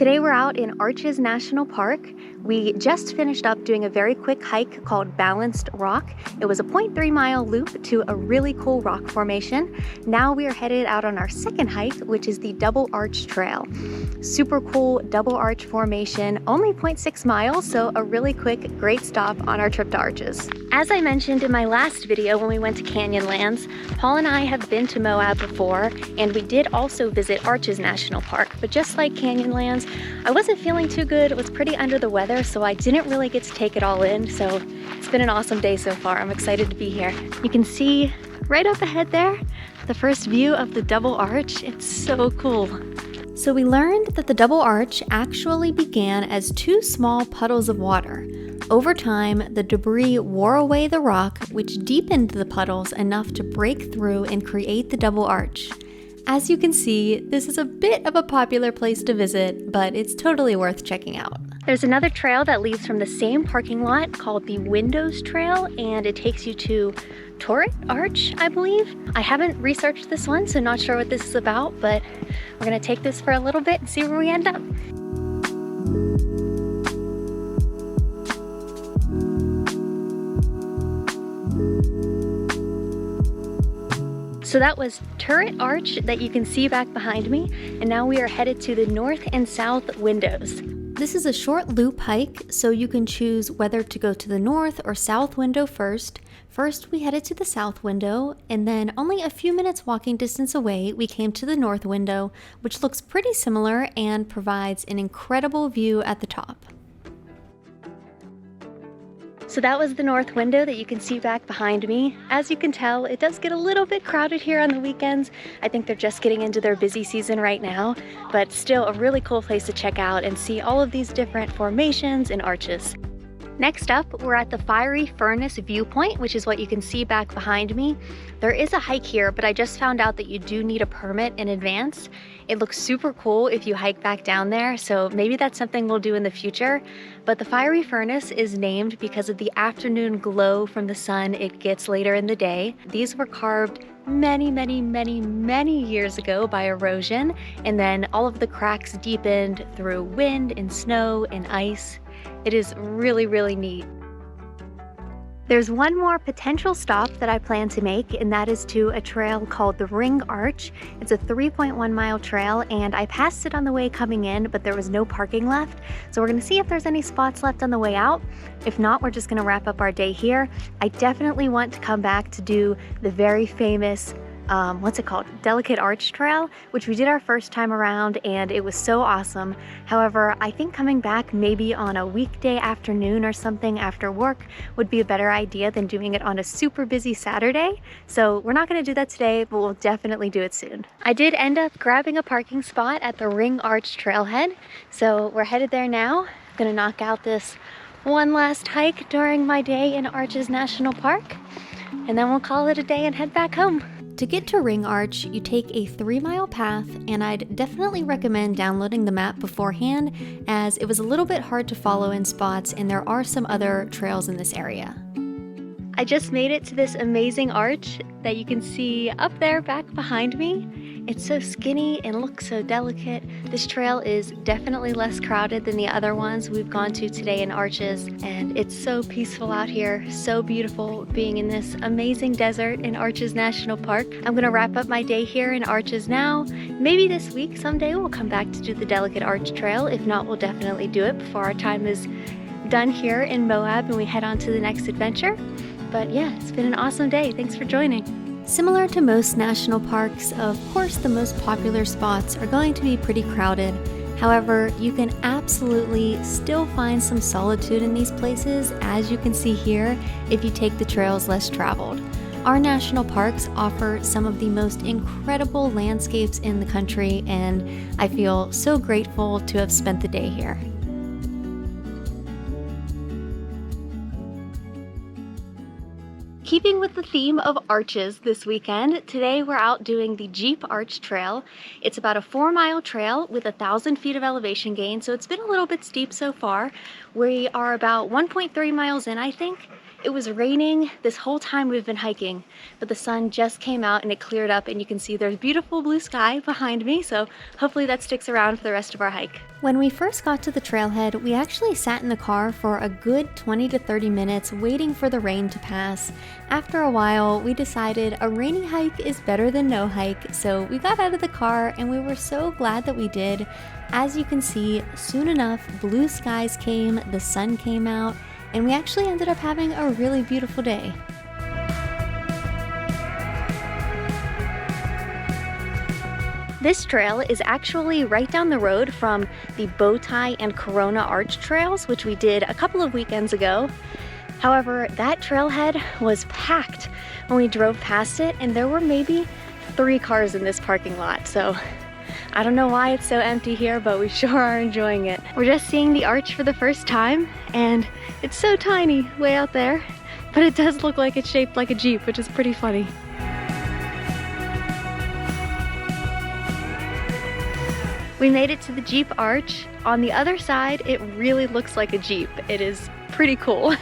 Today we're out in ARCHES National Park. We just finished up doing a very quick hike called Balanced Rock. It was a 0.3-mile loop to a really cool rock formation. Now we are headed out on our second hike, which is the Double Arch Trail. Super cool double arch formation, only 0.6 miles, so a really quick, great stop on our trip to ARCHES. As I mentioned in my last video when we went to Canyonlands, Paul and I have been to Moab before, and we did also visit ARCHES National Park, but just like Canyonlands, I wasn't feeling too good. It was pretty under the weather, so I didn't really get to take it all in. So it's been an awesome day so far. I'm excited to be here. You can see right up ahead there, the first view of the double arch. It's so cool. So we learned that the double arch actually began as two small puddles of water. Over time, the debris wore away the rock, which deepened the puddles enough to break through and create the double arch. As you can see, this is a bit of a popular place to visit, but it's totally worth checking out. There's another trail that leads from the same parking lot called the Windows Trail, and it takes you to Turret Arch, I believe. I haven't researched this one, so not sure what this is about, but we're gonna take this for a little bit and see where we end up. So that was Turret Arch that you can see back behind me, and now we are headed to the north and south windows. This is a short loop hike, so you can choose whether to go to the north or south window first. First, we headed to the south window, and then only a few minutes walking distance away, we came to the north window, which looks pretty similar and provides an incredible view at the top. So that was the north window that you can see back behind me. As you can tell, it does get a little bit crowded here on the weekends. I think they're just getting into their busy season right now, but still a really cool place to check out and see all of these different formations and arches. Next up, we're at the Fiery Furnace Viewpoint, which is what you can see back behind me. There is a hike here, but I just found out that you do need a permit in advance. It looks super cool if you hike back down there, so maybe that's something we'll do in the future. But the Fiery Furnace is named because of the afternoon glow from the sun it gets later in the day. These were carved many years ago by erosion, and then all of the cracks deepened through wind and snow and ice. It is really neat. There's one more potential stop that I plan to make, and that is to a trail called the Ring Arch. It's a 3.1-mile trail, and I passed it on the way coming in, but there was no parking left. So we're gonna see if there's any spots left on the way out. If not, we're just gonna wrap up our day here. I definitely want to come back to do the very famous what's it called? Delicate Arch Trail, which we did our first time around, and it was so awesome. However, I think coming back maybe on a weekday afternoon or something after work would be a better idea than doing it on a super busy Saturday. So we're not gonna do that today, but we'll definitely do it soon. I did end up grabbing a parking spot at the Ring Arch Trailhead, so we're headed there now. I'm gonna knock out this one last hike during my day in ARCHES National Park, and then we'll call it a day and head back home. To get to Ring Arch, you take a 3-mile path, and I'd definitely recommend downloading the map beforehand, as it was a little bit hard to follow in spots, and there are some other trails in this area. I just made it to this amazing arch that you can see up there back behind me. It's so skinny and looks so delicate. This trail is definitely less crowded than the other ones we've gone to today in ARCHES, and it's so peaceful out here, so beautiful being in this amazing desert in ARCHES National Park. I'm gonna wrap up my day here in ARCHES now. Maybe this week, someday, we'll come back to do the Delicate Arch Trail. If not, we'll definitely do it before our time is done here in Moab and we head on to the next adventure. But yeah, it's been an awesome day. Thanks for joining. Similar to most national parks, of course the most popular spots are going to be pretty crowded. However, you can absolutely still find some solitude in these places, as you can see here, if you take the trails less traveled. Our national parks offer some of the most incredible landscapes in the country, and I feel so grateful to have spent the day here. Keeping with the theme of arches this weekend, today we're out doing the Jeep Arch Trail. It's about a 4-mile trail with 1,000 feet of elevation gain, so it's been a little bit steep so far. We are about 1.3 miles in, I think, It was raining this whole time we've been hiking, but the sun just came out and it cleared up, and you can see there's beautiful blue sky behind me, so hopefully that sticks around for the rest of our hike. When we first got to the trailhead, we actually sat in the car for a good 20 to 30 minutes waiting for the rain to pass. After a while, we decided a rainy hike is better than no hike, so we got out of the car and we were so glad that we did. As you can see, soon enough, blue skies came, the sun came out, and we actually ended up having a really beautiful day. This trail is actually right down the road from the Bowtie and Corona Arch trails, which we did a couple of weekends ago. However, that trailhead was packed when we drove past it, and there were maybe 3 cars in this parking lot, so I don't know why it's so empty here, but we sure are enjoying it. We're just seeing the arch for the first time, and it's so tiny way out there, but it does look like it's shaped like a Jeep, which is pretty funny. We made it to the Jeep arch. On the other side, it really looks like a Jeep. It is pretty cool.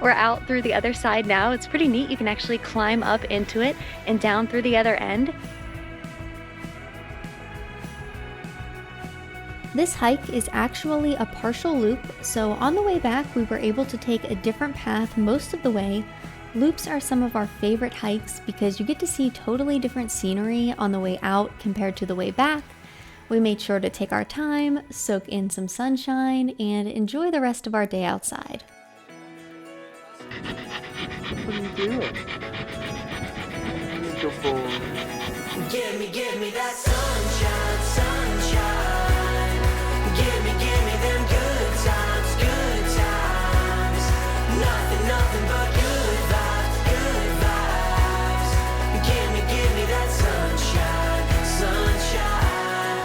We're out through the other side now. It's pretty neat. You can actually climb up into it and down through the other end. This hike is actually a partial loop, so on the way back we were able to take a different path most of the way. Loops are some of our favorite hikes because you get to see totally different scenery on the way out compared to the way back. We made sure to take our time, soak in some sunshine, and enjoy the rest of our day outside. What are you doing? Beautiful. Give me that sunshine, sunshine. Give me them good times, good times. Nothing but good vibes, good vibes. Give me that sunshine, sunshine.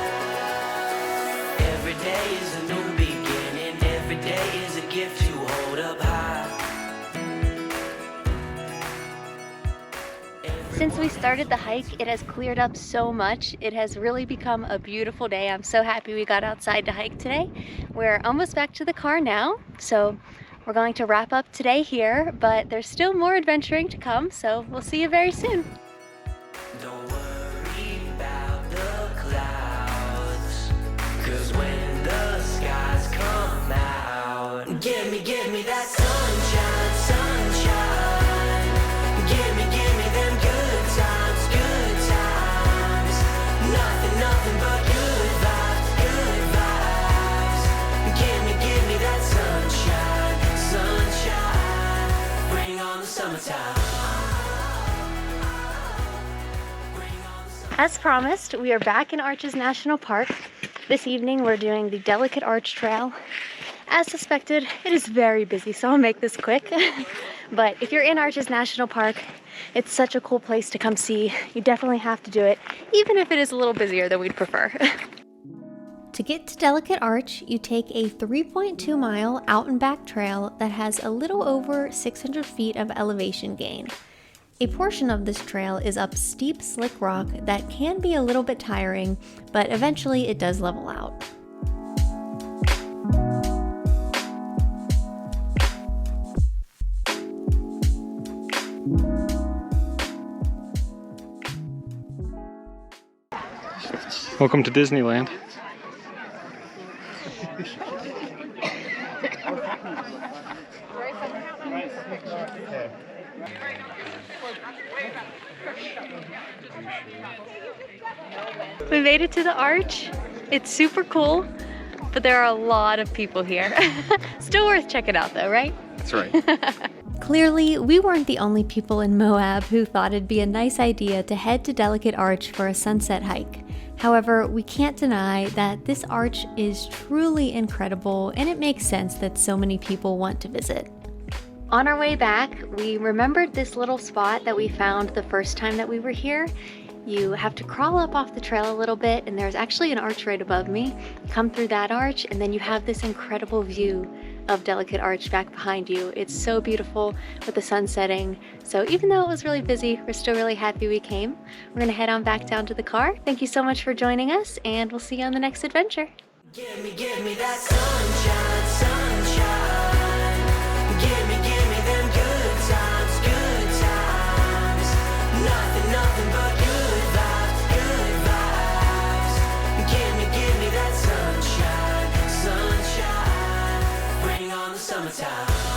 Every day is a new beginning. Every day is a gift to hold up high. Since we started the hike, it has cleared up so much. It has really become a beautiful day. I'm so happy we got outside to hike today. We're almost back to the car now, so we're going to wrap up today here, but there's still more adventuring to come, so we'll see you very soon. Don't worry about the clouds, 'cause when the skies come out, give me that sunshine, sunshine. Give me them good times, good times. Nothing but good vibes, good vibes. Give me that sunshine, sunshine. Bring on the summertime. As promised, we are back in Arches National Park. This evening we're doing the Delicate Arch Trail. As suspected, it is very busy, so I'll make this quick. But if you're in Arches National Park, it's such a cool place to come see. You definitely have to do it, even if it is a little busier than we'd prefer. To get to Delicate Arch, you take a 3.2 mile out and back trail that has a little over 600 feet of elevation gain. A portion of this trail is up steep, slick rock that can be a little bit tiring, but eventually it does level out. Welcome to Disneyland. We made it to the arch. It's super cool, but there are a lot of people here. Still worth checking out though, right? That's right. Clearly, we weren't the only people in Moab who thought it'd be a nice idea to head to Delicate Arch for a sunset hike. However, we can't deny that this arch is truly incredible, and it makes sense that so many people want to visit. On our way back, we remembered this little spot that we found the first time that we were here. You have to crawl up off the trail a little bit, and there's actually an arch right above me. Come through that arch, and then you have this incredible view of Delicate Arch back behind you. It's so beautiful with the sun setting. So even though it was really busy, we're still really happy we came. We're gonna head on back down to the car. Thank you so much for joining us, and we'll see you on the next adventure. Give me that sunshine, sunshine. Give me them good times. summertime.